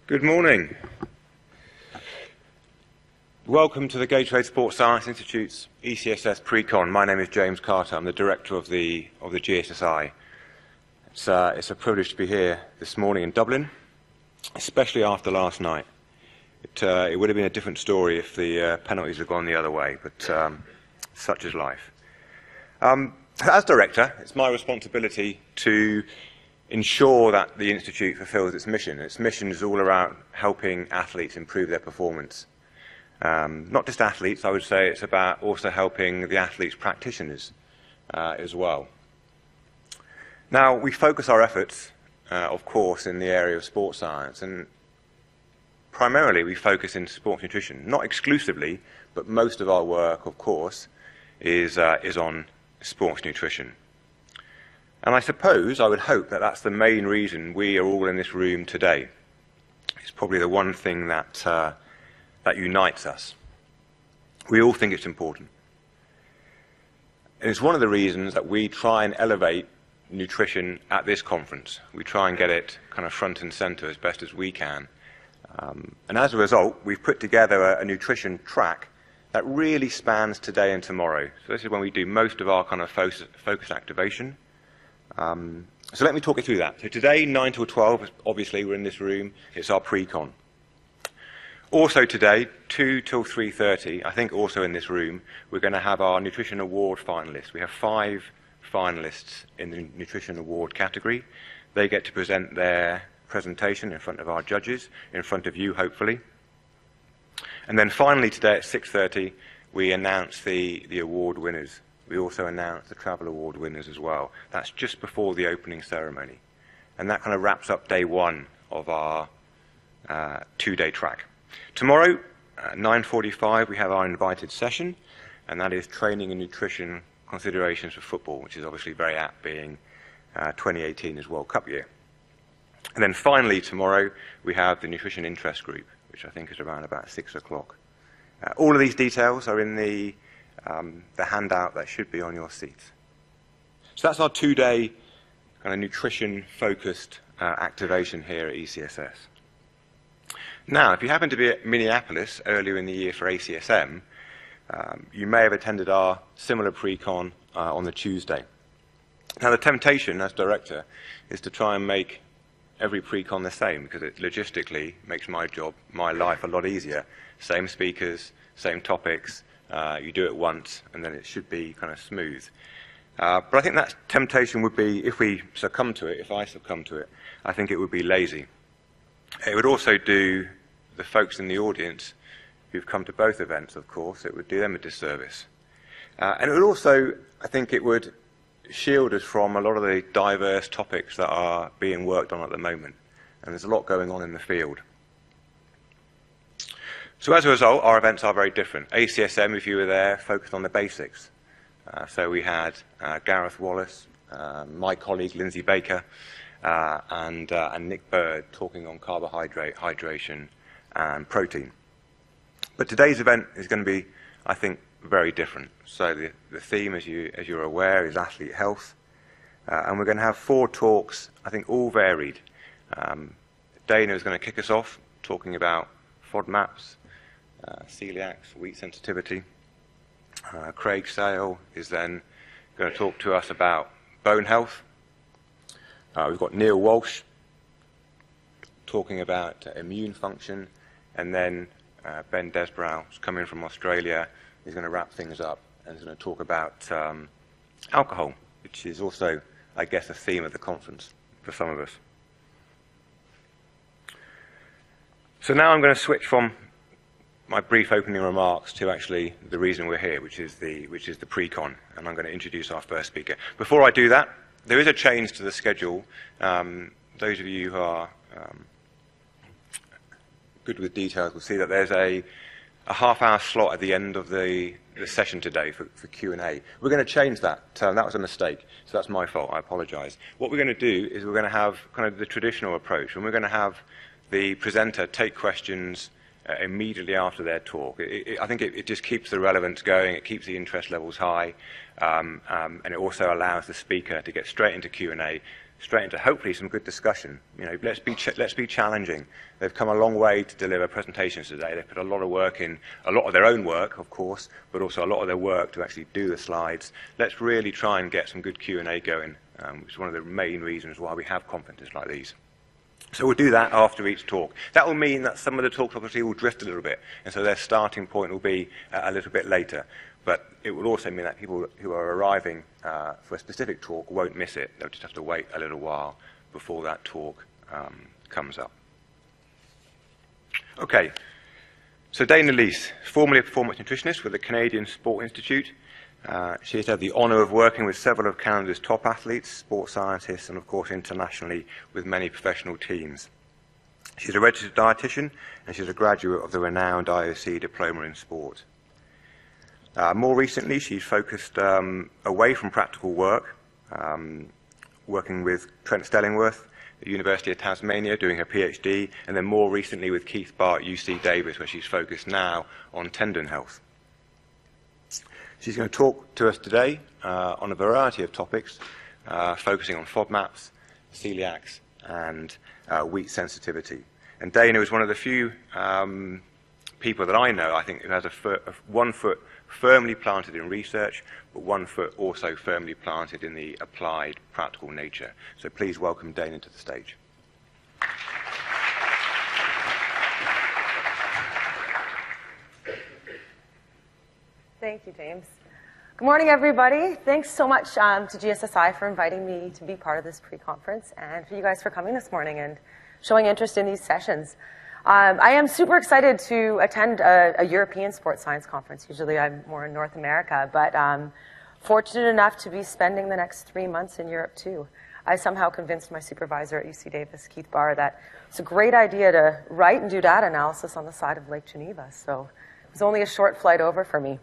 Good morning. Welcome to the Gatorade Sports Science Institute's ECSS Pre-Con. My name is James Carter. I'm the director of the GSSI. It's a privilege to be here this morning in Dublin, especially after last night. It would have been a different story if the penalties had gone the other way, but such is life. As director, it's my responsibility to ensure that the Institute fulfills its mission. Its mission is all around helping athletes improve their performance. Not just athletes, I would say it's about also helping the athletes' practitioners as well. Now, we focus our efforts, of course, in the area of sports science, and primarily we focus in sports nutrition. Not exclusively, but most of our work, of course, is on sports nutrition. And I suppose, I would hope that that's the main reason we are all in this room today. It's probably the one thing that unites us. We all think it's important. And it's one of the reasons that we try and elevate nutrition at this conference. We try and get it kind of front and center as best as we can. And as a result, we've put together a nutrition track that really spans today and tomorrow. So this is when we do most of our kind of focus activation. So let me talk you through that. So today, 9 till 12, obviously we're in this room, it's our pre-con. Also today, 2 till 3:30, I think also in this room, we're going to have our Nutrition Award finalists. We have 5 finalists in the Nutrition Award category. They get to present their presentation in front of our judges, in front of you hopefully. And then finally today at 6:30, we announce the award winners. We also announce the Travel Award winners as well. That's just before the opening ceremony. And that kind of wraps up day 1 of our 2-day track. Tomorrow, at 9:45, we have our invited session, and that is training and nutrition considerations for football, which is obviously very apt being 2018 is World Cup year. And then finally tomorrow, we have the nutrition interest group, which I think is around about 6 o'clock. All of these details are in the handout that should be on your seats. So that's our 2-day kind of nutrition-focused activation here at ECSS. Now, if you happen to be at Minneapolis earlier in the year for ACSM, you may have attended our similar pre-con on the Tuesday. Now, the temptation as director is to try and make every pre-con the same, because it logistically makes my life a lot easier. Same speakers, same topics, you do it once, and then it should be kind of smooth. But I think that temptation would be, if I succumb to it, I think it would be lazy. It would also do the folks in the audience who've come to both events, of course, it would do them a disservice. And it would also, I think it would shield us from a lot of the diverse topics that are being worked on at the moment. And there's a lot going on in the field. So as a result, our events are very different. ACSM, if you were there, focused on the basics. So we had Gareth Wallace, my colleague Lindsay Baker, and Nick Bird talking on carbohydrate, hydration, and protein. But today's event is going to be, I think, very different. So the theme, as you're aware, is athlete health. And we're going to have 4 talks, I think all varied. Dana is going to kick us off, talking about FODMAPs, Celiac, wheat sensitivity. Craig Sale is then going to talk to us about bone health. We've got Neil Walsh talking about immune function, and then Ben Desbrow, who's coming from Australia, is going to wrap things up and is going to talk about alcohol, which is also, I guess, a theme of the conference for some of us. So now I'm going to switch from my brief opening remarks to actually the reason we're here, which is the pre-con, and I'm going to introduce our first speaker. Before I do that, there is a change to the schedule. Those of you who are good with details will see that there's a half-hour slot at the end of the session today for Q&A. We're going to change that. That was a mistake, so that's my fault. I apologize. What we're going to do is we're going to have kind of the traditional approach, and we're going to have the presenter take questions immediately after their talk. I think it just keeps the relevance going, it keeps the interest levels high, and it also allows the speaker to get straight into Q&A straight into hopefully some good discussion. You know, let's be challenging. They've come a long way to deliver presentations today. They've put a lot of work in, a lot of their own work, of course, but also a lot of their work to actually do the slides. Let's really try and get some good Q&A going, which is one of the main reasons why we have conferences like these. So we'll do that after each talk. That will mean that some of the talks obviously will drift a little bit, and so their starting point will be a little bit later. But it will also mean that people who are arriving for a specific talk won't miss it. They'll just have to wait a little while before that talk comes up. Okay, so Dana Leese, formerly a performance nutritionist with the Canadian Sport Institute. She has had the honour of working with several of Canada's top athletes, sports scientists, and of course internationally with many professional teams. She's a registered dietitian, and she's a graduate of the renowned IOC Diploma in Sport. More recently, she's focused away from practical work, working with Trent Stellingworth at the University of Tasmania, doing her PhD, and then more recently with Keith Barr at UC Davis, where she's focused now on tendon health. She's going to talk to us today on a variety of topics, focusing on FODMAPs, celiacs, and wheat sensitivity. And Dana is one of the few people that I know, I think, who has one foot firmly planted in research, but one foot also firmly planted in the applied, practical nature. So please welcome Dana to the stage. Thank you, James. Good morning, everybody. Thanks so much to GSSI for inviting me to be part of this pre-conference, and for you guys for coming this morning and showing interest in these sessions. I am super excited to attend a European sports science conference. Usually I'm more in North America, but fortunate enough to be spending the next 3 months in Europe too. I somehow convinced my supervisor at UC Davis, Keith Barr, that it's a great idea to write and do data analysis on the side of Lake Geneva. So it was only a short flight over for me.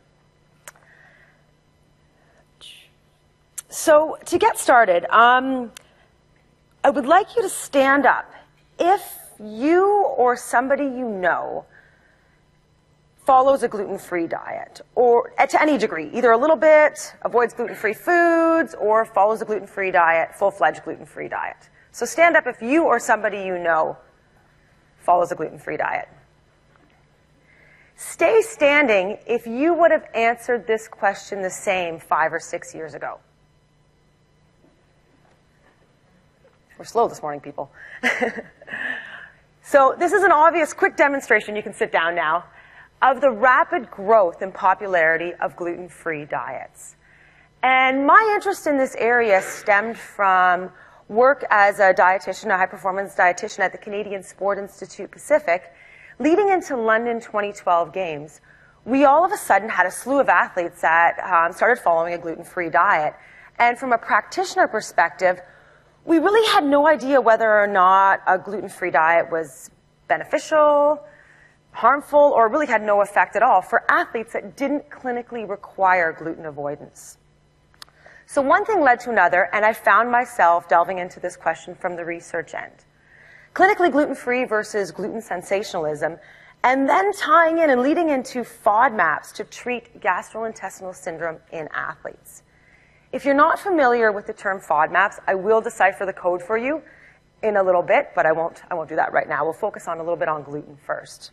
So to get started, I would like you to stand up if you or somebody you know follows a gluten-free diet, or to any degree, either a little bit, avoids gluten-free foods, or follows a gluten-free diet, full-fledged gluten-free diet. So stand up if you or somebody you know follows a gluten-free diet. Stay standing if you would have answered this question the same 5 or 6 years ago. We're slow this morning, people. So this is an obvious quick demonstration, you can sit down now, of the rapid growth and popularity of gluten-free diets. And my interest in this area stemmed from work as a dietitian, a high-performance dietitian at the Canadian Sport Institute Pacific. Leading into London 2012 Games, we all of a sudden had a slew of athletes that started following a gluten-free diet. And from a practitioner perspective, we really had no idea whether or not a gluten-free diet was beneficial, harmful, or really had no effect at all for athletes that didn't clinically require gluten avoidance. So one thing led to another, and I found myself delving into this question from the research end. Clinically gluten-free versus gluten sensationalism, and then tying in and leading into FODMAPs to treat gastrointestinal syndrome in athletes. If you're not familiar with the term FODMAPs, I will decipher the code for you in a little bit, but I won't do that right now. We'll focus on a little bit on gluten first.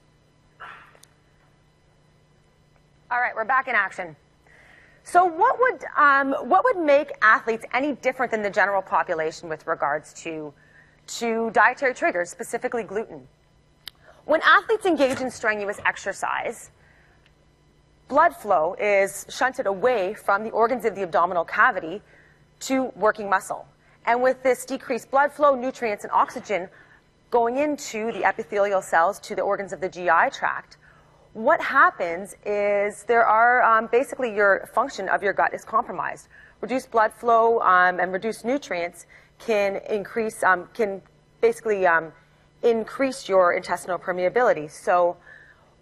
All right, we're back in action. So what would make athletes any different than the general population with regards to dietary triggers, specifically gluten? When athletes engage in strenuous exercise, blood flow is shunted away from the organs of the abdominal cavity to working muscle. And with this decreased blood flow, nutrients and oxygen going into the epithelial cells to the organs of the GI tract, what happens is there are basically your function of your gut is compromised. Reduced blood flow and reduced nutrients can increase increase your intestinal permeability. So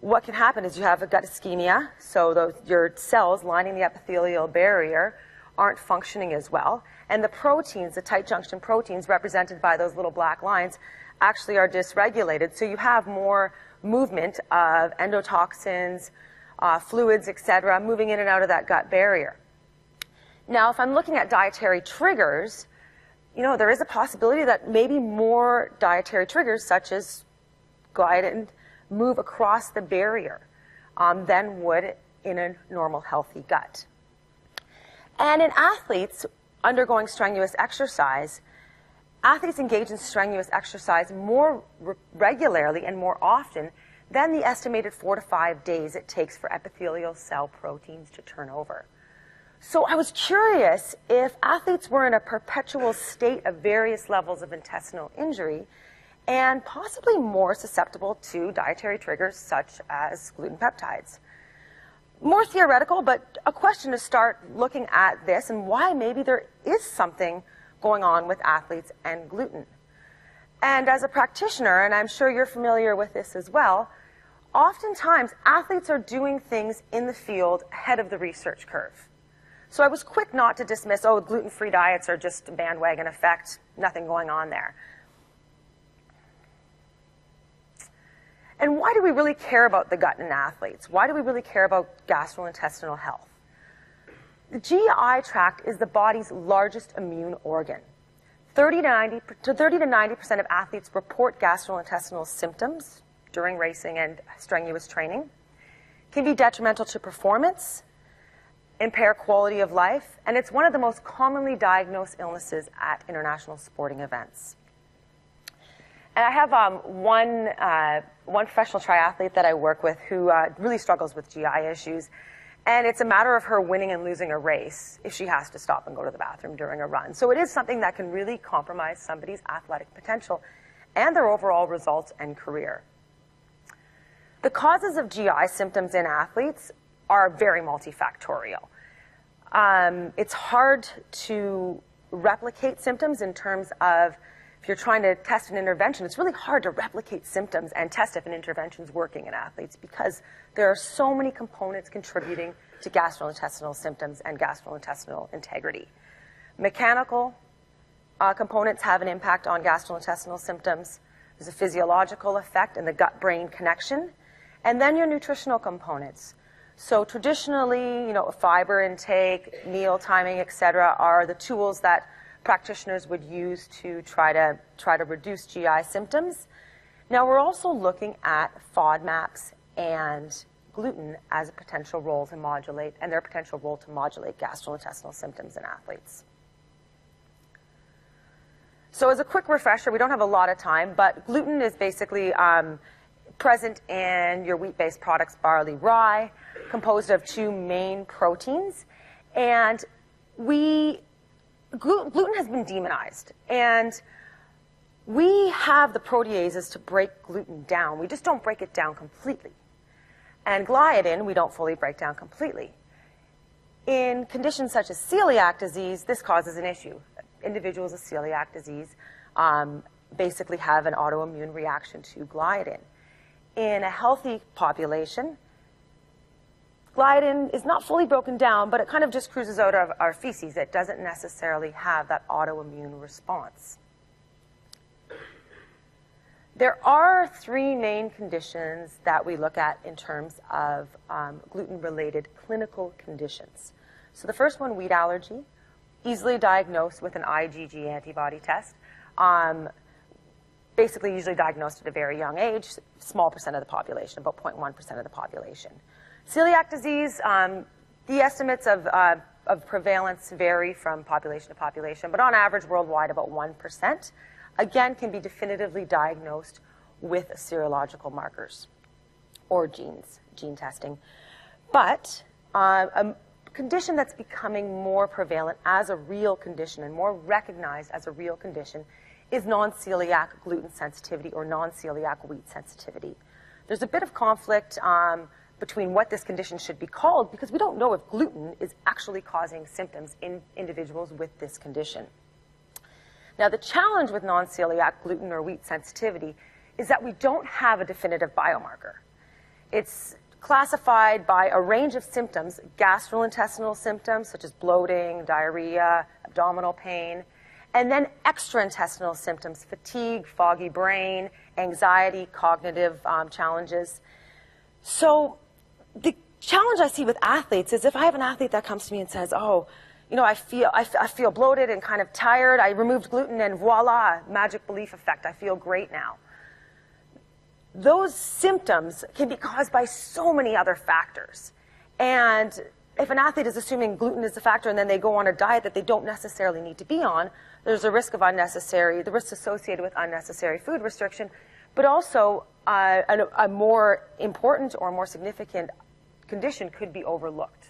what can happen is you have a gut ischemia, so your cells lining the epithelial barrier aren't functioning as well. And the proteins, the tight junction proteins represented by those little black lines, actually are dysregulated. So you have more movement of endotoxins, fluids, etc., moving in and out of that gut barrier. Now, if I'm looking at dietary triggers, there is a possibility that maybe more dietary triggers, such as gliadin, move across the barrier than would in a normal, healthy gut. And in athletes undergoing strenuous exercise, athletes engage in strenuous exercise more regularly and more often than the estimated 4 to 5 days it takes for epithelial cell proteins to turn over. So I was curious if athletes were in a perpetual state of various levels of intestinal injury and possibly more susceptible to dietary triggers such as gluten peptides. More theoretical, but a question to start looking at this and why maybe there is something going on with athletes and gluten. And as a practitioner, and I'm sure you're familiar with this as well, oftentimes athletes are doing things in the field ahead of the research curve. So I was quick not to dismiss, gluten-free diets are just a bandwagon effect, nothing going on there. And why do we really care about the gut in athletes? Why do we really care about gastrointestinal health? The GI tract is the body's largest immune organ. 30 to 90% of athletes report gastrointestinal symptoms during racing and strenuous training. It can be detrimental to performance, impair quality of life, and it's one of the most commonly diagnosed illnesses at international sporting events. And I have one professional triathlete that I work with who really struggles with GI issues. And it's a matter of her winning and losing a race if she has to stop and go to the bathroom during a run. So it is something that can really compromise somebody's athletic potential and their overall results and career. The causes of GI symptoms in athletes are very multifactorial. It's hard to replicate symptoms in terms of if you're trying to test an intervention, it's really hard to replicate symptoms and test if an intervention is working in athletes because there are so many components contributing to gastrointestinal symptoms and gastrointestinal integrity. Mechanical components have an impact on gastrointestinal symptoms. There's a physiological effect in the gut-brain connection. And then your nutritional components. So traditionally, fiber intake, meal timing, et cetera, are the tools that practitioners would use to try to reduce GI symptoms. Now we're also looking at FODMAPs and gluten as a potential role to modulate, and their potential role to modulate gastrointestinal symptoms in athletes. So as a quick refresher, we don't have a lot of time, but gluten is basically present in your wheat-based products, barley, rye, composed of 2 main proteins, and gluten has been demonized, and we have the proteases to break gluten down. We just don't break it down completely. And gliadin, we don't fully break down completely. In conditions such as celiac disease, this causes an issue. Individuals with celiac disease basically have an autoimmune reaction to gliadin. In a healthy population, gliadin is not fully broken down, but it kind of just cruises out of our feces. It doesn't necessarily have that autoimmune response. There are 3 main conditions that we look at in terms of gluten-related clinical conditions. So the first one, wheat allergy, easily diagnosed with an IgG antibody test. Basically usually diagnosed at a very young age, small percent of the population, about 0.1% of the population. Celiac disease, the estimates of prevalence vary from population to population, but on average worldwide about 1%. Again, can be definitively diagnosed with serological markers or gene testing. But a condition that's becoming more prevalent as a real condition and more recognized as a real condition is non-celiac gluten sensitivity or non-celiac wheat sensitivity. There's a bit of conflict between what this condition should be called because we don't know if gluten is actually causing symptoms in individuals with this condition. Now, the challenge with non-celiac gluten or wheat sensitivity is that we don't have a definitive biomarker. It's classified by a range of symptoms, gastrointestinal symptoms such as bloating, diarrhea, abdominal pain, and then extraintestinal symptoms, fatigue, foggy brain, anxiety, cognitive challenges. So the challenge I see with athletes is if I have an athlete that comes to me and says, I feel bloated and kind of tired. I removed gluten and voila, magic belief effect. I feel great now. Those symptoms can be caused by so many other factors. And if an athlete is assuming gluten is a factor and then they go on a diet that they don't necessarily need to be on, there's a risk of the risk associated with unnecessary food restriction, but also a more important or more significant condition could be overlooked.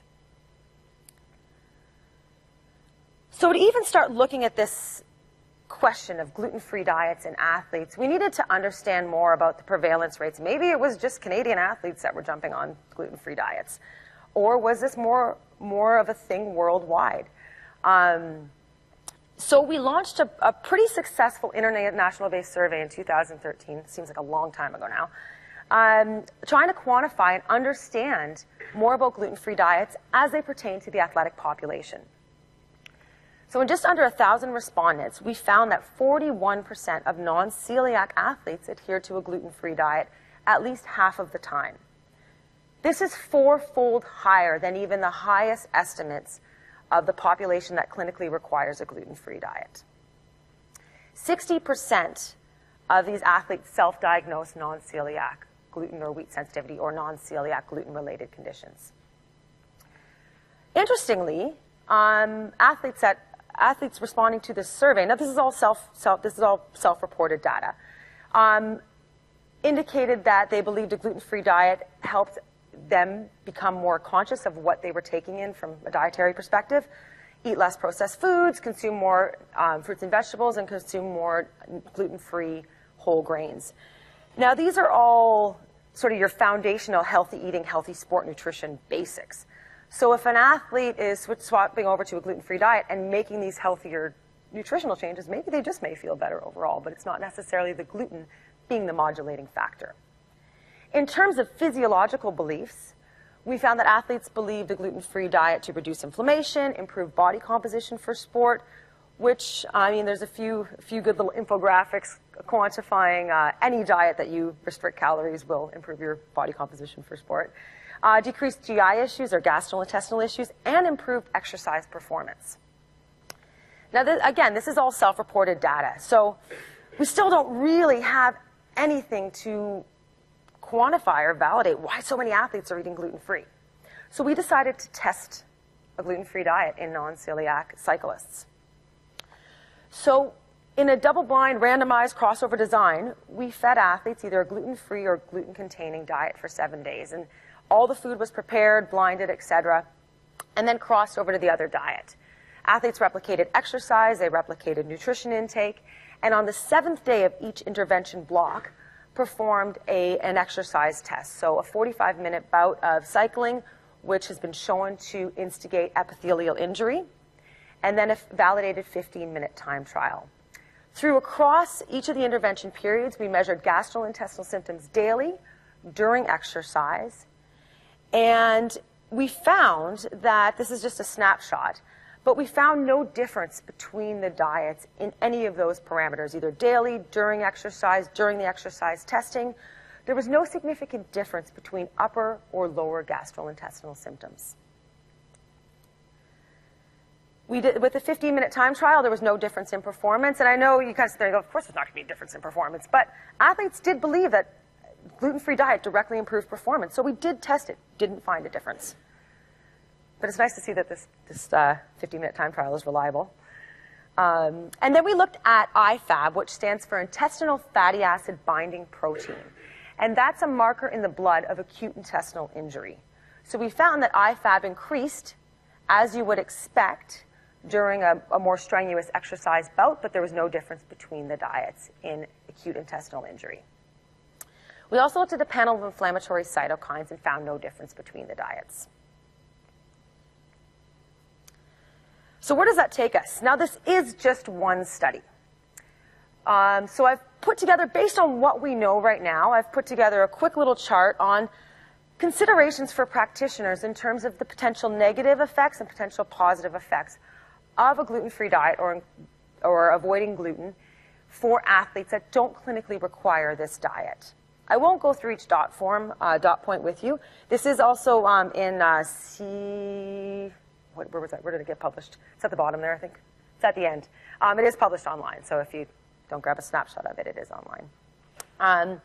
So to even start looking at this question of gluten-free diets in athletes, we needed to understand more about the prevalence rates. Maybe it was just Canadian athletes that were jumping on gluten-free diets. Or was this more of a thing worldwide? So we launched a pretty successful international-based survey in 2013. It seems like a long time ago now. Trying to quantify and understand more about gluten-free diets as they pertain to the athletic population. So in just under 1,000 respondents, we found that 41% of non-celiac athletes adhere to a gluten-free diet at least half of the time. This is fourfold higher than even the highest estimates of the population that clinically requires a gluten-free diet. 60% of these athletes self-diagnose non-celiac gluten or wheat sensitivity or non-celiac gluten-related conditions. Interestingly, athletes responding to this survey, now this is all self-reported data, indicated that they believed a gluten-free diet helped them become more conscious of what they were taking in from a dietary perspective, eat less processed foods, consume more fruits and vegetables, and consume more gluten-free whole grains. Now, these are all sort of your foundational healthy eating, healthy sport nutrition basics. So if an athlete is swapping over to a gluten-free diet and making these healthier nutritional changes, maybe they just may feel better overall, but it's not necessarily the gluten being the modulating factor. In terms of physiological beliefs, we found that athletes believed a gluten-free diet to reduce inflammation, improve body composition for sport, which, I mean, there's a few good little infographics quantifying any diet that you restrict calories will improve your body composition for sport, decreased GI issues or gastrointestinal issues, and improved exercise performance. Now, again, this is all self-reported data, so we still don't really have anything to quantify or validate why so many athletes are eating gluten-free. So we decided to test a gluten-free diet in non-celiac cyclists. So in a double-blind, randomized crossover design, we fed athletes either a gluten-free or gluten-containing diet for 7 days. And all the food was prepared, blinded, etc., and then crossed over to the other diet. Athletes replicated exercise, they replicated nutrition intake, and on the 7th day of each intervention block, performed an exercise test. So a 45-minute bout of cycling, which has been shown to instigate epithelial injury, and then a validated 15-minute time trial. Across each of the intervention periods, we measured gastrointestinal symptoms daily during exercise, and we found that, this is just a snapshot, but we found no difference between the diets in any of those parameters, either daily, during the exercise testing. There was no significant difference between upper or lower gastrointestinal symptoms. With the 15-minute time trial, there was no difference in performance. And I know you guys think, of course there's not going to be a difference in performance. But athletes did believe that gluten-free diet directly improved performance. So we did test it, didn't find a difference. But it's nice to see that this 50-minute time trial is reliable. And then we looked at IFAB, which stands for intestinal fatty acid binding protein. And that's a marker in the blood of acute intestinal injury. So we found that IFAB increased, as you would expect, during a more strenuous exercise bout, but there was no difference between the diets in acute intestinal injury. We also looked at a panel of inflammatory cytokines and found no difference between the diets. So where does that take us? Now, this is just one study. So I've put together, based on what we know right now, I've put together a quick little chart on considerations for practitioners in terms of the potential negative effects and potential positive effects of a gluten-free diet or avoiding gluten for athletes that don't clinically require this diet. I won't go through each dot point with you. This is also in where was that? Where did it get published? It's at the bottom there, I think. It's at the end. It is published online, so if you don't grab a snapshot of it, it is online.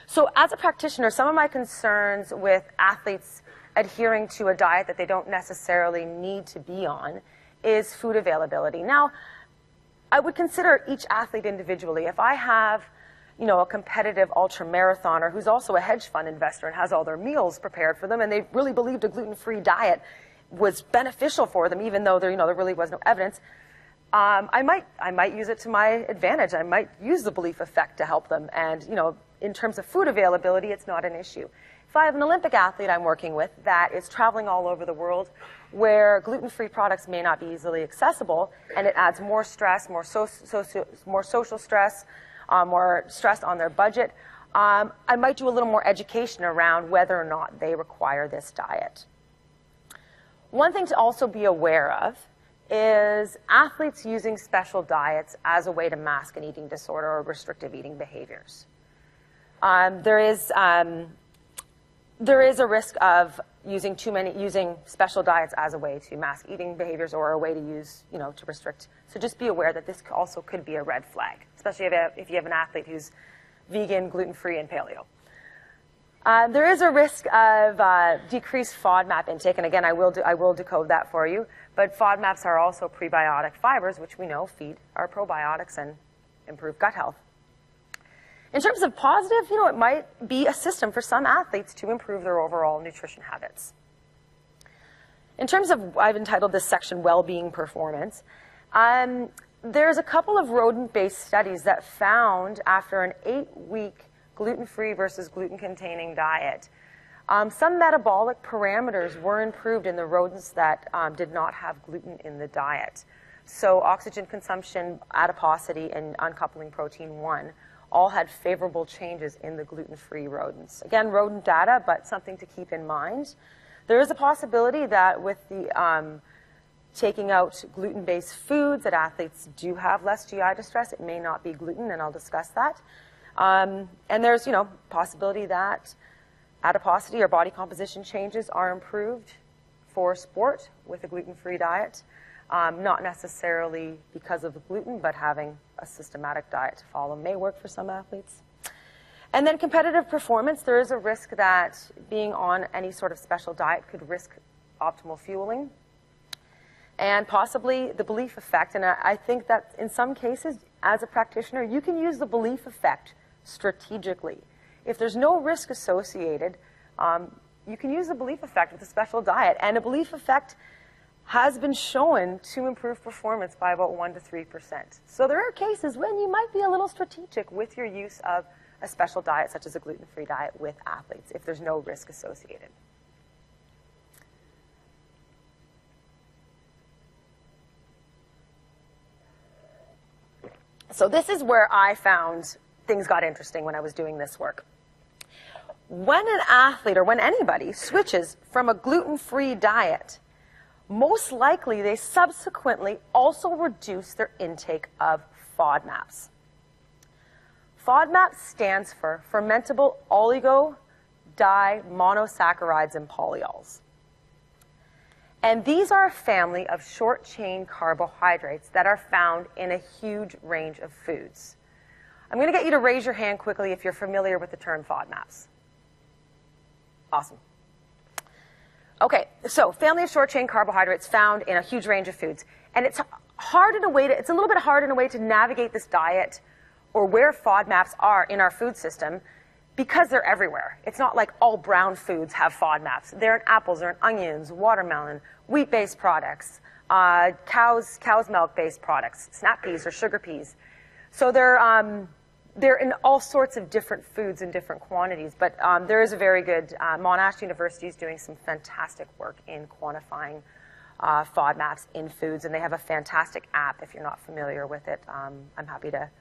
So as a practitioner, some of my concerns with athletes adhering to a diet that they don't necessarily need to be on is food availability. Now, I would consider each athlete individually. If I have, a competitive ultra-marathoner who's also a hedge fund investor and has all their meals prepared for them, and they really believed a gluten-free diet was beneficial for them, even though there really was no evidence, I might use it to my advantage. I might use the belief effect to help them. And, in terms of food availability, it's not an issue. If I have an Olympic athlete I'm working with that is traveling all over the world where gluten-free products may not be easily accessible, and it adds more stress, more social stress, more stress on their budget, I might do a little more education around whether or not they require this diet. One thing to also be aware of is athletes using special diets as a way to mask an eating disorder or restrictive eating behaviors. There is a risk of using special diets as a way to mask eating behaviors or a way to use, to restrict. So just be aware that this also could be a red flag, especially if you have an athlete who's vegan, gluten-free, and paleo. There is a risk of decreased FODMAP intake, and again, I will decode that for you. But FODMAPs are also prebiotic fibers, which we know feed our probiotics and improve gut health. In terms of positive, it might be a system for some athletes to improve their overall nutrition habits. In terms of, I've entitled this section Well-Being Performance, there's a couple of rodent-based studies that found after an 8-week gluten-free versus gluten-containing diet, some metabolic parameters were improved in the rodents that did not have gluten in the diet. So oxygen consumption, adiposity, and uncoupling protein 1 all had favorable changes in the gluten-free rodents. Again, rodent data, but something to keep in mind. There is a possibility that with the taking out gluten-based foods, that athletes do have less GI distress. It may not be gluten, and I'll discuss that. And there's, possibility that adiposity or body composition changes are improved for sport with a gluten-free diet. Not necessarily because of the gluten, but having a systematic diet to follow may work for some athletes. And then competitive performance, there is a risk that being on any sort of special diet could risk optimal fueling. And possibly the belief effect, and I think that in some cases, as a practitioner, you can use the belief effect strategically. If there's no risk associated, you can use the belief effect with a special diet. And a belief effect has been shown to improve performance by about 1 to 3%. So there are cases when you might be a little strategic with your use of a special diet, such as a gluten-free diet, with athletes, if there's no risk associated. So this is where I found things got interesting when I was doing this work. When an athlete, or when anybody, switches from a gluten-free diet, most likely they subsequently also reduce their intake of FODMAPs. FODMAPs stands for fermentable oligo-di-monosaccharides and polyols. And these are a family of short-chain carbohydrates that are found in a huge range of foods. I'm going to get you to raise your hand quickly if you're familiar with the term FODMAPs. Awesome. Okay, so family of short-chain carbohydrates found in a huge range of foods. And it's hard in a way it's a little bit hard in a way to navigate this diet or where FODMAPs are in our food system because they're everywhere. It's not like all brown foods have FODMAPs. They're in apples, they're in onions, watermelon, wheat-based products, cow's milk-based products, snap peas or sugar peas. So they're in all sorts of different foods in different quantities, but there is a very good, Monash University is doing some fantastic work in quantifying FODMAPs in foods, and they have a fantastic app if you're not familiar with it. I'm happy to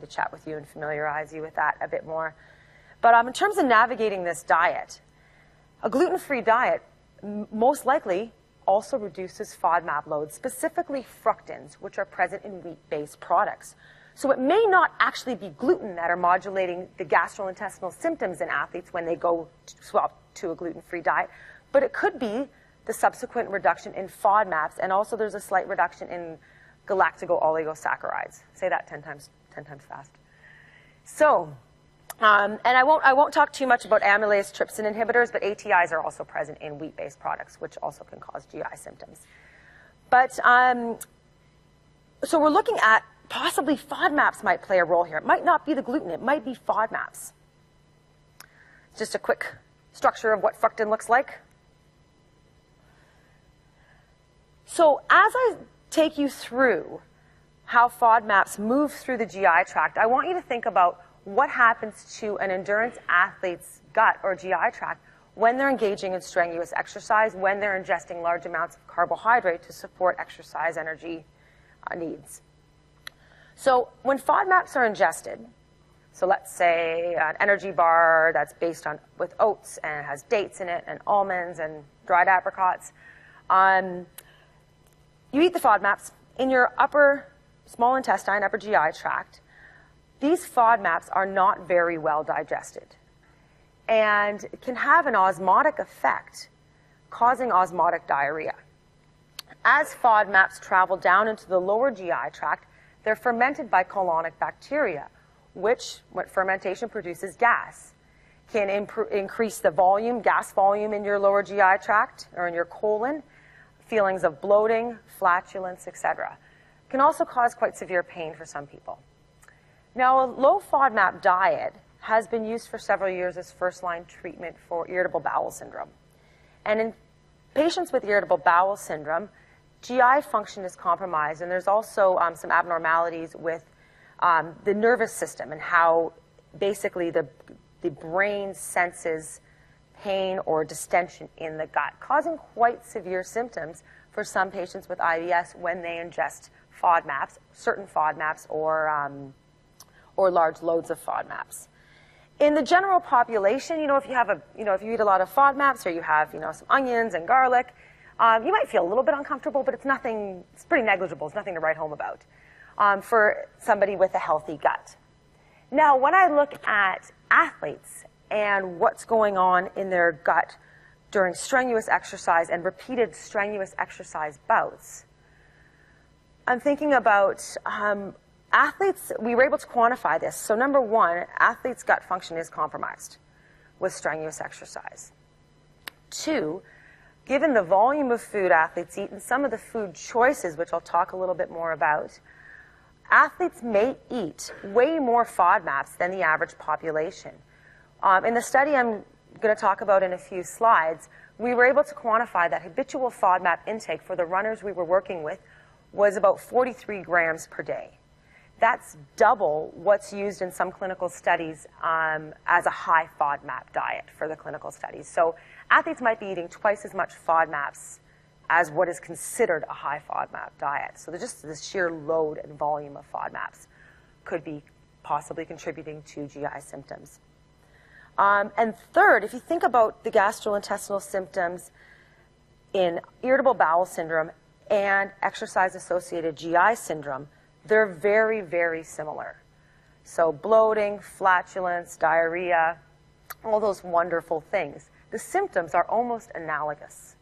chat with you and familiarize you with that a bit more. But in terms of navigating this diet, a gluten-free diet most likely also reduces FODMAP loads, specifically fructans, which are present in wheat-based products. So it may not actually be gluten that are modulating the gastrointestinal symptoms in athletes when they go swap to a gluten-free diet, but it could be the subsequent reduction in FODMAPs, and also there's a slight reduction in galactico-oligosaccharides. Say that 10 times fast. So, and I won't talk too much about amylase trypsin inhibitors, but ATIs are also present in wheat-based products, which also can cause GI symptoms. But so we're looking at possibly FODMAPs might play a role here. It might not be the gluten, it might be FODMAPs. Just a quick structure of what fructan looks like. So as I take you through how FODMAPs move through the GI tract, I want you to think about what happens to an endurance athlete's gut or GI tract when they're engaging in strenuous exercise, when they're ingesting large amounts of carbohydrate to support exercise energy needs. So when FODMAPs are ingested, so let's say an energy bar that's based on with oats and has dates in it and almonds and dried apricots, you eat the FODMAPs in your upper small intestine, upper GI tract. These FODMAPs are not very well digested and can have an osmotic effect, causing osmotic diarrhea. As FODMAPs travel down into the lower GI tract, they're fermented by colonic bacteria, which, when fermentation produces gas, can increase the volume, gas volume in your lower GI tract or in your colon, feelings of bloating, flatulence, etc. Can also cause quite severe pain for some people. Now, a low FODMAP diet has been used for several years as first-line treatment for irritable bowel syndrome. And in patients with irritable bowel syndrome, GI function is compromised, and there's also some abnormalities with the nervous system and how basically the brain senses pain or distension in the gut, causing quite severe symptoms for some patients with IBS when they ingest FODMAPs, certain FODMAPs, or large loads of FODMAPs. In the general population, if you eat a lot of FODMAPs or you have, some onions and garlic, you might feel a little bit uncomfortable, but it's pretty negligible. It's nothing to write home about for somebody with a healthy gut. Now, when I look at athletes and what's going on in their gut during strenuous exercise and repeated strenuous exercise bouts, I'm thinking about athletes. We were able to quantify this. So number one, athletes' gut function is compromised with strenuous exercise. Two, given the volume of food athletes eat and some of the food choices, which I'll talk a little bit more about, athletes may eat way more FODMAPs than the average population. In the study I'm going to talk about in a few slides, we were able to quantify that habitual FODMAP intake for the runners we were working with was about 43 grams per day. That's double what's used in some clinical studies as a high FODMAP diet for the clinical studies. So athletes might be eating twice as much FODMAPs as what is considered a high FODMAP diet. So just the sheer load and volume of FODMAPs could be possibly contributing to GI symptoms. And third, if you think about the gastrointestinal symptoms in irritable bowel syndrome and exercise-associated GI syndrome, they're very, very similar. So bloating, flatulence, diarrhea, all those wonderful things. The symptoms are almost analogous.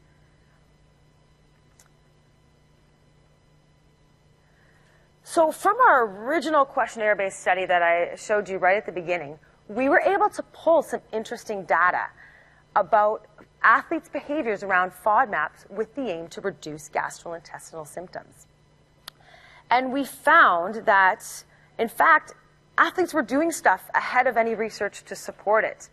So from our original questionnaire-based study that I showed you right at the beginning, we were able to pull some interesting data about athletes' behaviors around FODMAPs with the aim to reduce gastrointestinal symptoms. And we found that, in fact, athletes were doing stuff ahead of any research to support it.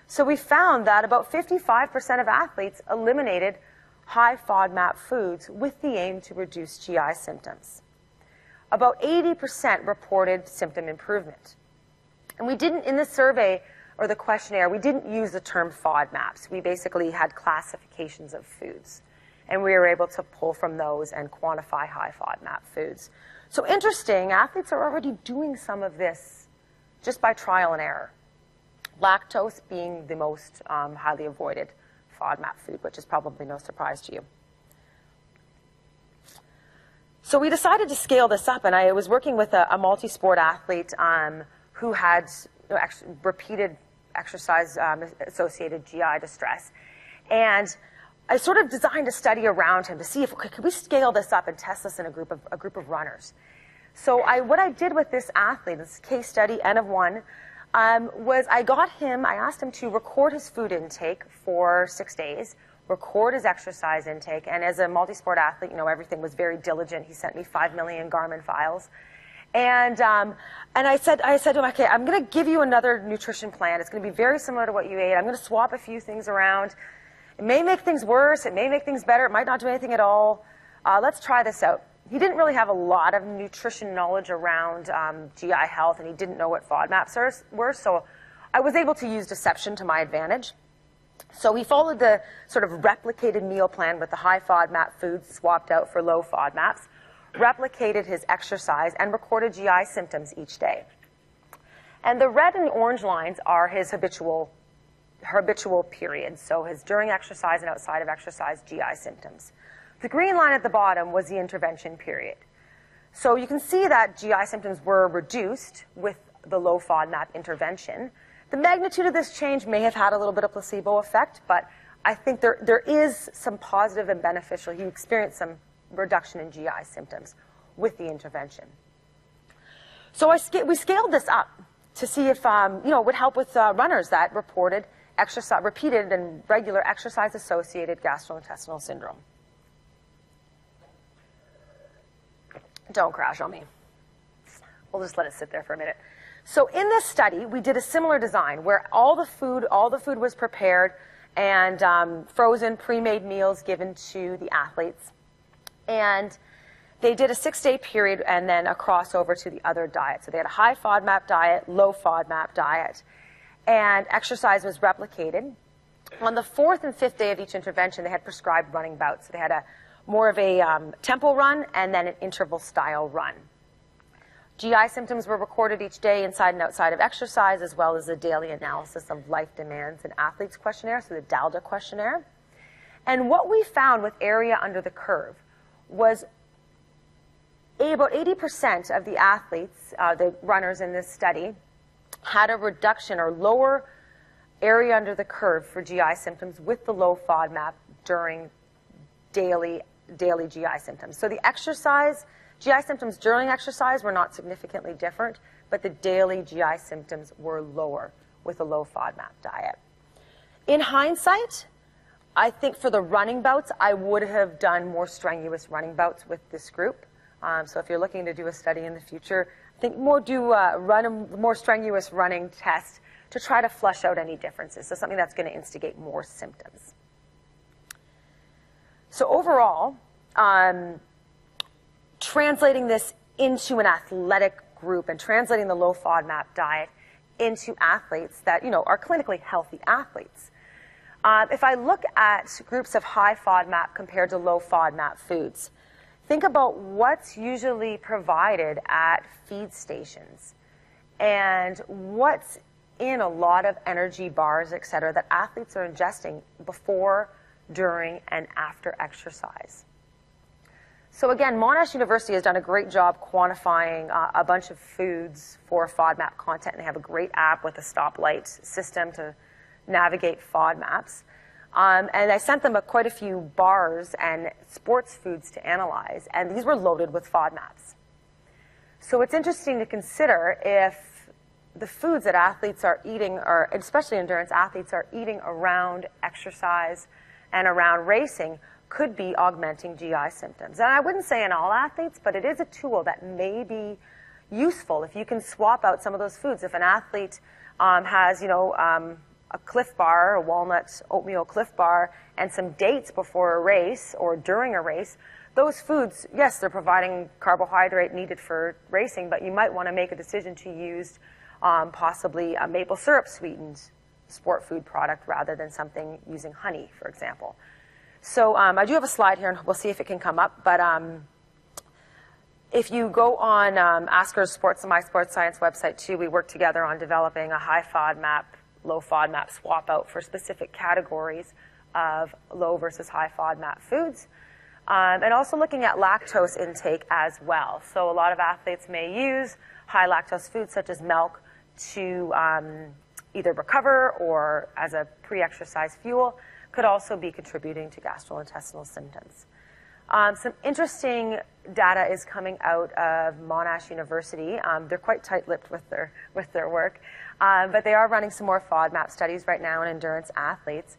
So we found that about 55% of athletes eliminated high FODMAP foods with the aim to reduce GI symptoms. About 80% reported symptom improvement. And we didn't, in the survey or the questionnaire, we didn't use the term FODMAPs. We basically had classifications of foods. And we were able to pull from those and quantify high FODMAP foods. So interesting, athletes are already doing some of this just by trial and error. Lactose being the most highly avoided FODMAP food, which is probably no surprise to you. So we decided to scale this up, and I was working with a multi-sport athlete who had repeated exercise-associated GI distress. And I sort of designed a study around him to see if could we scale this up and test this in a group of runners. So what I did with this athlete, this case study, N of 1, was I asked him to record his food intake for 6 days, record his exercise intake, and as a multi-sport athlete, everything was very diligent. He sent me 5 million Garmin files. And I said to him, okay, I'm going to give you another nutrition plan. It's going to be very similar to what you ate. I'm going to swap a few things around. It may make things worse. It may make things better. It might not do anything at all. Let's try this out. He didn't really have a lot of nutrition knowledge around GI health, and he didn't know what FODMAPs were, so I was able to use deception to my advantage. So he followed the sort of replicated meal plan with the high FODMAP foods swapped out for low FODMAPs, replicated his exercise, and recorded GI symptoms each day. And the red and orange lines are his habitual periods, so his during exercise and outside of exercise GI symptoms. The green line at the bottom was the intervention period. So you can see that GI symptoms were reduced with the low FODMAP intervention. The magnitude of this change may have had a little bit of placebo effect, but I think there is some positive and beneficial. He experienced some reduction in GI symptoms with the intervention. So we scaled this up to see if it would help with runners that reported repeated and regular exercise-associated gastrointestinal syndrome. Don't crash on me. We'll just let it sit there for a minute. So in this study, we did a similar design where all the food was prepared and frozen, pre-made meals given to the athletes. And they did a 6-day period and then a crossover to the other diet. So they had a high FODMAP diet, low FODMAP diet, and exercise was replicated. On the 4th and 5th day of each intervention, they had prescribed running bouts. So they had more of a tempo run and then an interval style run. GI symptoms were recorded each day inside and outside of exercise, as well as a daily analysis of life demands and athletes questionnaire, so the DALDA questionnaire. And what we found with area under the curve was about 80% of the athletes, the runners in this study, had a reduction or lower area under the curve for GI symptoms with the low FODMAP during daily GI symptoms. So the GI symptoms during exercise were not significantly different, but the daily GI symptoms were lower with a low FODMAP diet. In hindsight, I think for the running bouts, I would have done more strenuous running bouts with this group. So if you're looking to do a study in the future, I think run a more strenuous running test to try to flush out any differences. So something that's going to instigate more symptoms. So overall, translating this into an athletic group and translating the low FODMAP diet into athletes that are clinically healthy athletes. If I look at groups of high FODMAP compared to low FODMAP foods, think about what's usually provided at feed stations and what's in a lot of energy bars, et cetera, that athletes are ingesting before, during, and after exercise. So again, Monash University has done a great job quantifying a bunch of foods for FODMAP content, and they have a great app with a stoplight system to navigate FODMAPs. And I sent them quite a few bars and sports foods to analyze, and these were loaded with FODMAPs. So it's interesting to consider if the foods that athletes are eating, or especially endurance athletes are eating around exercise and around racing, could be augmenting GI symptoms. And I wouldn't say in all athletes, but it is a tool that may be useful if you can swap out some of those foods. If an athlete has, a Cliff Bar, a walnut oatmeal Cliff Bar, and some dates before a race or during a race, those foods, yes, they're providing carbohydrate needed for racing, but you might want to make a decision to use possibly a maple syrup sweetened sport food product rather than something using honey, for example. So I do have a slide here, and we'll see if it can come up. But if you go on Asker's My Sports Science website too, we work together on developing a high FODMAP, low FODMAP swap out for specific categories of low versus high FODMAP foods. And also looking at lactose intake as well. So a lot of athletes may use high lactose foods such as milk to either recover or as a pre-exercise fuel. could also be contributing to gastrointestinal symptoms. Some interesting data is coming out of Monash University. They're quite tight-lipped with their work, but they are running some more FODMAP studies right now in endurance athletes.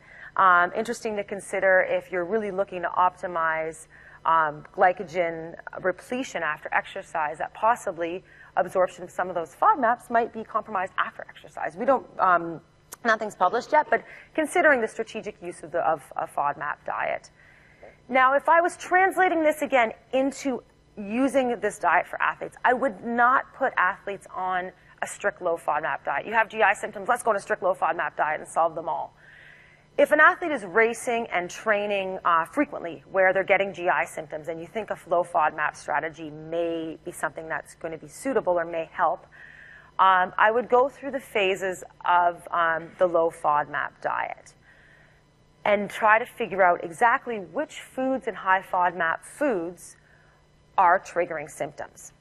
Interesting to consider if you're really looking to optimize glycogen repletion after exercise, that possibly absorption of some of those FODMAPs might be compromised after exercise. We don't, nothing's published yet, but considering the strategic use of a FODMAP diet. Now, if I was translating this again into using this diet for athletes, I would not put athletes on a strict low FODMAP diet. You have GI symptoms, let's go on a strict low FODMAP diet and solve them all. If an athlete is racing and training frequently where they're getting GI symptoms and you think a low FODMAP strategy may be something that's going to be suitable or may help, I would go through the phases of the low FODMAP diet and try to figure out exactly which foods and high FODMAP foods are triggering symptoms.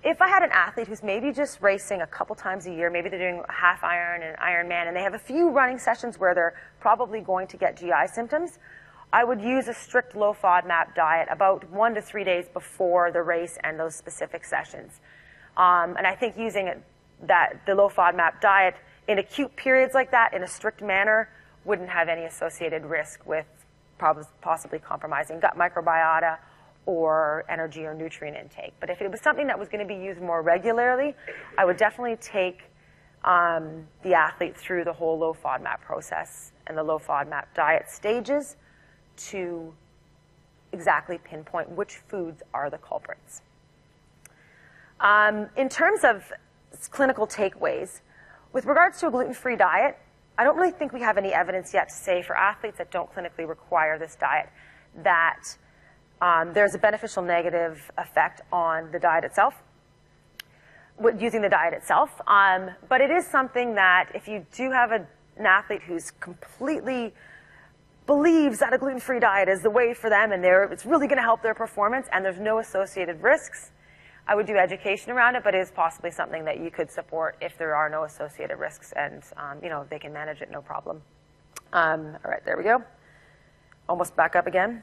If I had an athlete who's maybe just racing a couple times a year, maybe they're doing half Iron and Ironman, and they have a few running sessions where they're probably going to get GI symptoms, I would use a strict low FODMAP diet about 1 to 3 days before the race and those specific sessions. And I think using the low FODMAP diet in acute periods like that in a strict manner wouldn't have any associated risk with possibly compromising gut microbiota or energy or nutrient intake. But if it was something that was going to be used more regularly, I would definitely take the athlete through the whole low FODMAP process and the low FODMAP diet stages to exactly pinpoint which foods are the culprits. In terms of clinical takeaways, with regards to a gluten-free diet, I don't really think we have any evidence yet to say for athletes that don't clinically require this diet that there's a beneficial negative effect on the diet itself, using the diet itself. But it is something that if you do have an athlete who's completely believes that a gluten-free diet is the way for them and it's really going to help their performance and there's no associated risks, I would do education around it, but it is possibly something that you could support if there are no associated risks and they can manage it, no problem. All right, there we go. Almost back up again.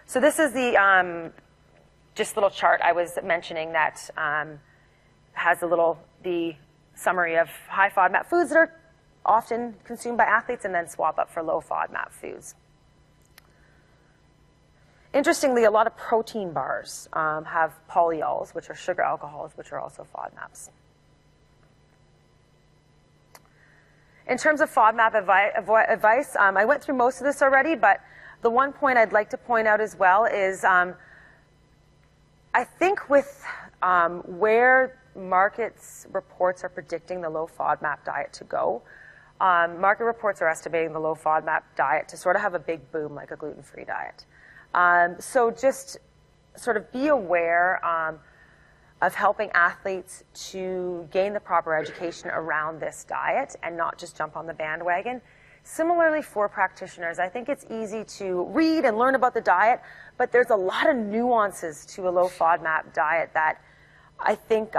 So this is the just little chart I was mentioning that has the summary of high FODMAP foods that are often consumed by athletes and then swap up for low FODMAP foods. Interestingly, a lot of protein bars have polyols, which are sugar alcohols, which are also FODMAPs. In terms of FODMAP advice, I went through most of this already, but the one point I'd like to point out as well is I think with where markets reports are predicting the low FODMAP diet to go, market reports are estimating the low FODMAP diet to sort of have a big boom like a gluten-free diet. So just sort of be aware of helping athletes to gain the proper education around this diet and not just jump on the bandwagon. Similarly for practitioners, I think it's easy to read and learn about the diet, but there's a lot of nuances to a low FODMAP diet that I think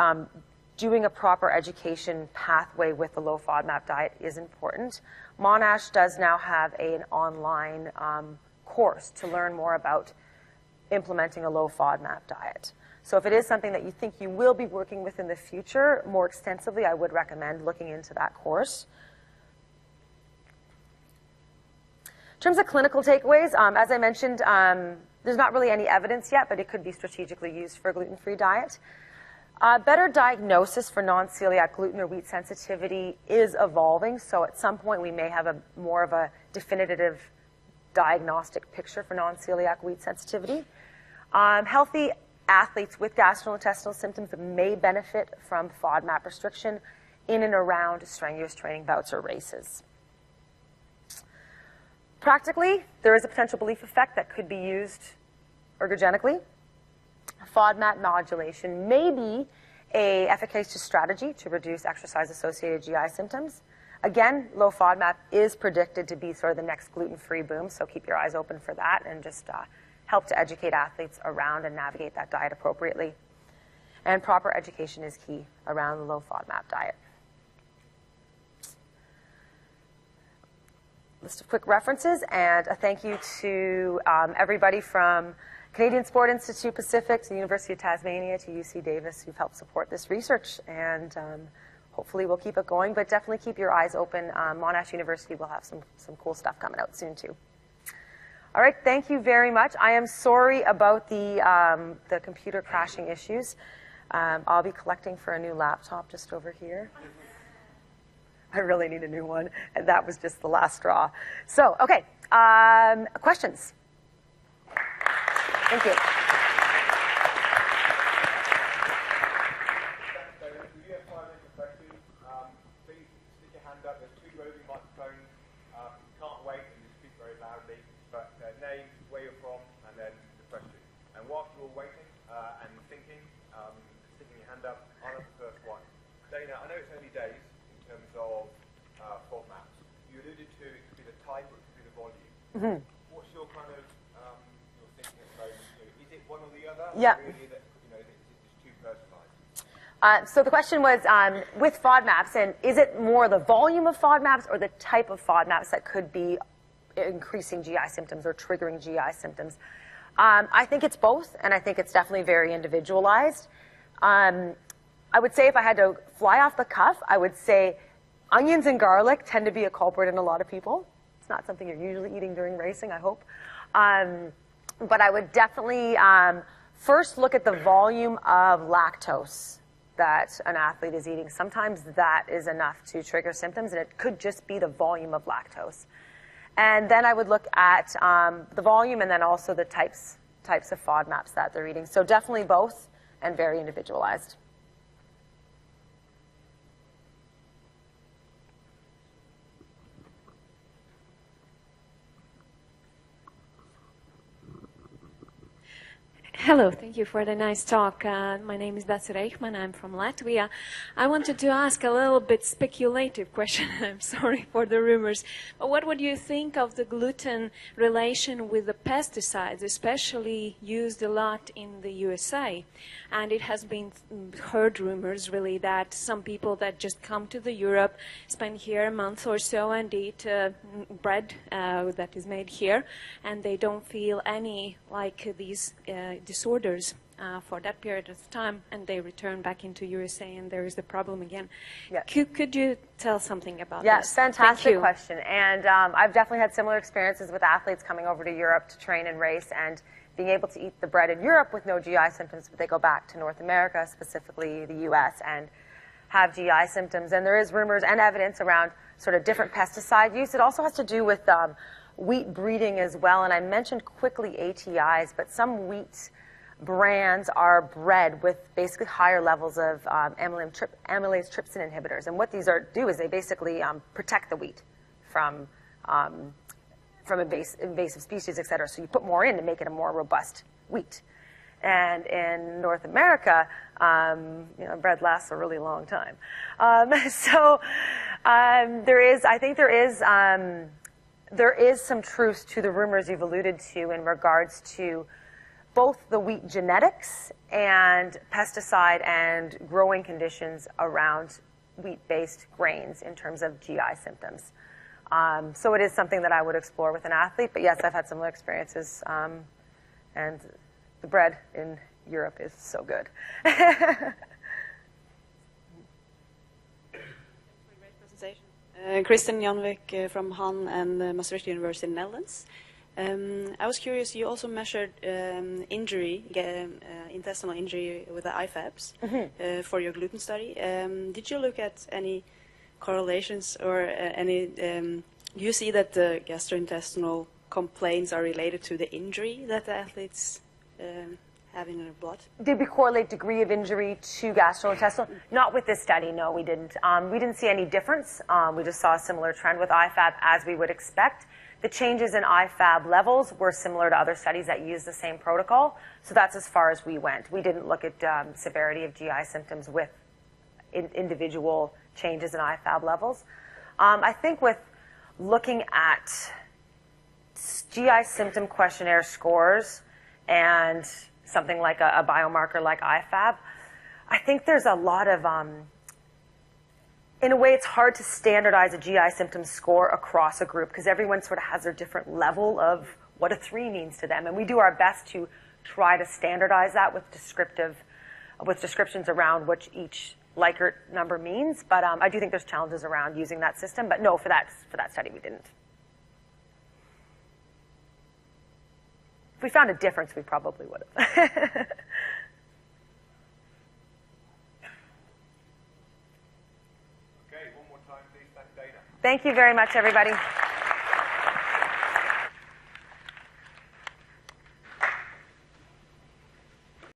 doing a proper education pathway with the low FODMAP diet is important. Monash does now have an online course to learn more about implementing a low FODMAP diet. So if it is something that you think you will be working with in the future more extensively, I would recommend looking into that course. In terms of clinical takeaways, as I mentioned, there's not really any evidence yet, but it could be strategically used for a gluten-free diet. Better diagnosis for non-celiac gluten or wheat sensitivity is evolving, so at some point we may have more of a definitive diagnostic picture for non-celiac wheat sensitivity. Healthy athletes with gastrointestinal symptoms may benefit from FODMAP restriction in and around strenuous training bouts or races. Practically, there is a potential belief effect that could be used ergogenically. FODMAP modulation may be an efficacious strategy to reduce exercise-associated GI symptoms. Again, low FODMAP is predicted to be sort of the next gluten-free boom, so keep your eyes open for that and just help to educate athletes around and navigate that diet appropriately. And proper education is key around the low FODMAP diet. list of quick references, and a thank you to everybody from Canadian Sport Institute Pacific to the University of Tasmania to UC Davis who've helped support this research, and hopefully we'll keep it going, but definitely keep your eyes open. Monash University will have some cool stuff coming out soon too. All right, thank you very much. I am sorry about the computer crashing issues. I'll be collecting for a new laptop just over here. I really need a new one, and that was just the last straw. So, okay, questions? Thank you. I know it's early days in terms of FODMAPs. You alluded to it could be the type or it could be the volume. Mm-hmm. What's your kind of your thinking at the moment? Is it one or the other? Yeah. Or really that, is it just too personalized? So the question was, with FODMAPs, and is it more the volume of FODMAPs or the type of FODMAPs that could be increasing GI symptoms or triggering GI symptoms? I think it's both, and I think it's definitely very individualized. I would say if I had to fly off the cuff, I would say onions and garlic tend to be a culprit in a lot of people. It's not something you're usually eating during racing, I hope. But I would definitely first look at the volume of lactose that an athlete is eating. Sometimes that is enough to trigger symptoms, and it could just be the volume of lactose. And then I would look at the volume and then also the types of FODMAPs that they're eating. So definitely both and very individualized. Hello, thank you for the nice talk. My name is Dacia Reichman, I'm from Latvia. I wanted to ask a little bit speculative question. I'm sorry for the rumors. But what would you think of the gluten relation with the pesticides, especially used a lot in the USA? And it has been heard rumors really that some people that just come to the Europe, spend here a month or so and eat bread that is made here, and they don't feel any like these disorders for that period of time, and they return back into USA, and there is the problem again. Yeah. Could you tell something about this? Yes, fantastic question. And I've definitely had similar experiences with athletes coming over to Europe to train and race, and being able to eat the bread in Europe with no GI symptoms, but they go back to North America, specifically the US, and have GI symptoms. And there is rumors and evidence around sort of different pesticide use. It also has to do with wheat breeding as well. And I mentioned quickly ATIs, but some wheat brands are bred with basically higher levels of amylase trypsin inhibitors. And what these do is they basically protect the wheat from invasive species, et cetera. So you put more in to make it a more robust wheat. And in North America, bread lasts a really long time. There is some truth to the rumors you've alluded to in regards to both the wheat genetics and pesticide and growing conditions around wheat-based grains in terms of GI symptoms. So it is something that I would explore with an athlete, but yes, I've had similar experiences, and the bread in Europe is so good. Kristen Janvik from Han and Maastricht University in the Netherlands. I was curious, you also measured intestinal injury with the IFABs for your gluten study. Did you look at any correlations or do you see that the gastrointestinal complaints are related to the injury that the athletes have in their blood? Did we correlate degree of injury to gastrointestinal? Not with this study, no, we didn't. We didn't see any difference. We just saw a similar trend with IFAB as we would expect. The changes in IFAB levels were similar to other studies that used the same protocol, so that's as far as we went. We didn't look at severity of GI symptoms with individual changes in IFAB levels. I think with looking at GI symptom questionnaire scores and something like a biomarker like IFAB, I think there's a lot of in a way, it's hard to standardize a GI symptom score across a group because everyone sort of has their different level of what a 3 means to them. And we do our best to try to standardize that with descriptions around what each Likert number means. But I do think there's challenges around using that system. But no, for that study, we didn't. If we found a difference, we probably would have. Okay, one more time, please. Thank Dana. Thank you very much, everybody.